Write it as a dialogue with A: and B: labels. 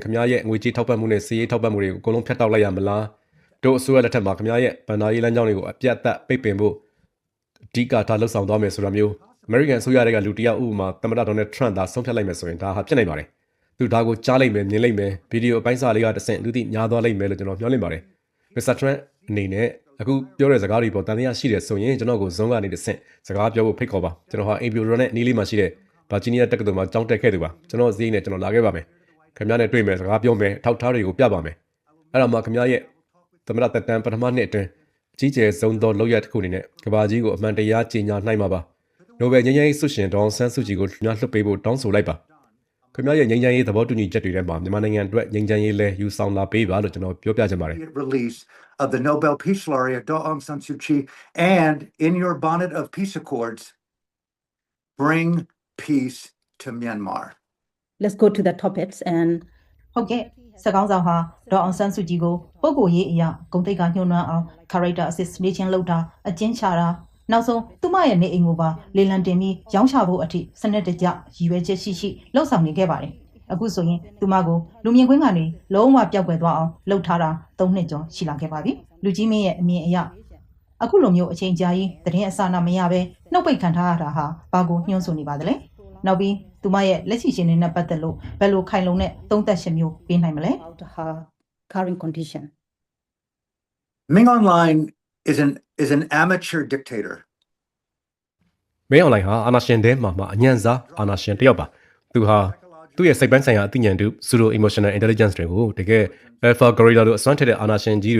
A: ခမရဲ့ငွေကြေးထောက်ပံ့မှုနဲ့စီးရေးထောက်ပံ့မှုတွေကိုအကုန်လုံးဖျက်တောက်လိုက်ရမလားတို့အစိုးရလက်ထက်မှာခမရဲ့ဗန်နာရေးလမ်းကြောင်းတွေကိုအပြတ်သက်ပိတ်ပင်ဖို့အဓိကထားလှုပ်ဆောင်သွားမယ်ဆိုတာမျိုးအမေရိကန်အစိုးရတွေကလူတယောက်ဥပမာသမ္မတဒေါ်နယ်ထရန့်သာဆုံးဖြတ်လိုက်မယ်ဆိုရင်ဒါဟာဖြစ်နိုင်ပါတယ်သူဒါကိုကြားလိုက်မယ်မြင်လိုက်မယ်ဗီဒီယိုအပိုင်းစာလေးကတဆင့်လူသိများသွားလိမ့်မယ်လို့ကျွန်တော်မျှော်လင့်ပါတယ်မစ္စတာထရန့်အနေနဲ့အခုပြောတဲ့စကားတွေပေါ်တန်တရားရှိတယ်ဆိုရင်ကျွန်တော်ကိုဇုံကနေတဆင့်စကားပြောဖို့ဖိတ်ခေါ်ပါကျွန်တော်ဟာအင်ပြိုရနဲ့နီးလေးမှာရှိတဲ့ဗာဂျီးနီးယားတက္ကသိုလ်မှာကျောင်းတက်ခဲ့သူပါကျွန်တော်ဈေးနဲ့ကျွန်တော်လာခဲ့ပါမယ်ခင်ဗျားနဲ့တွေ့မယ်စကားပြောမယ်ထောက်ထားတွေကိုပြပါမယ်အဲ့ဒါမှခင်ဗျားရဲ့သမ္မတတက်တန်းပထမနှစ်အတွင်းအကြီးကျယ်ဆုံးသောလောက်ရတစ်ခုအနေနဲ့ကဘာကြီးကိုအမှန်တရားကြီးညာနိုင်မှာပါနိုဘယ်ငြိမ်းချမ်းရေးဆုရှင်ဒေါအောင်ဆန်းစုကြည်ကိုညှလွှတ်ပေးဖို့တောင်းဆိုလိုက်ပါခင်ဗျားရဲ့ငြိမ်းချမ်းရေးသဘောတူညီချက်တွေထဲမှာမြန်မာနိုင်ငံအတွက်ငြိမ်းချမ်းရေးလဲယူဆောင်လာပေးပါလို့ကျွန်တော်ပြောပြချင်ပါတယ်
B: Release of the Nobel Peace Laureate Daw Aung San Suu Kyi and in your bonnet of peace accords bring peace to Myanmar.
C: Let's go to the topics and
D: ဟုတ်ကဲ့စကောင်းဆောင်ဟာဒေါ်အောင်ဆန်းစုကြည်ကိုပုဂ္ဂိုလ်ရေးအရာဂုဏ်သိက္ခာညှိုးနွမ်းအောင် character assassination လုပ်တာအကျဉ်းချတာနောက်ဆုံးသူမရဲ့နေအိမ်ကိုပါလေလံတင်ပြီးရောင်းချဖို့အထိစနစ်တကျရည်ရွယ်ချက်ရှိလှုပ်ဆောင်နေခဲ့ပါတယ်အခုဆိုရင်သူမကိုလူမြင်ကွင်းကနေလုံးဝပျောက်ကွယ်သွားအောင်လှုပ်ထားတာ3နှစ်ကျော်ရှိလာခဲ့ပါပြီလူကြီးမင်းရဲ့အမြင်အရအခုလိုမျိုးအချိန်ကြာကြီးသတင်းအစနာမရဘဲနှုတ်ပိတ်ခံထားရတာဟာဘာကိုညှို့ဆိုနေပါသလဲနောက်ပြီးသူမရဲ့လက်ရှိရှင်နေနဲ့ပတ်သက်လို့ဘယ်လိုခိုင်လုံတဲ့သုံးသက်ရှင်မျိုးပေးနိုင်မလဲ
C: about her current condition.
B: Ming Online is an amateur dictator.
A: မင်းအွန်လိုင်းဟာအာနာရှင်တဲမှာအညံ့စားအာနာရှင်တယောက်ပါသူဟာသူ့ရဲ့စိတ်ပိုင်းဆိုင်ရာအသိဉာဏ်တူ pseudo emotional intelligence တွေကိုတကယ် alpha gorilla တို့အစွမ်းထက်တဲ့အာနာရှင်ကြီးတွေ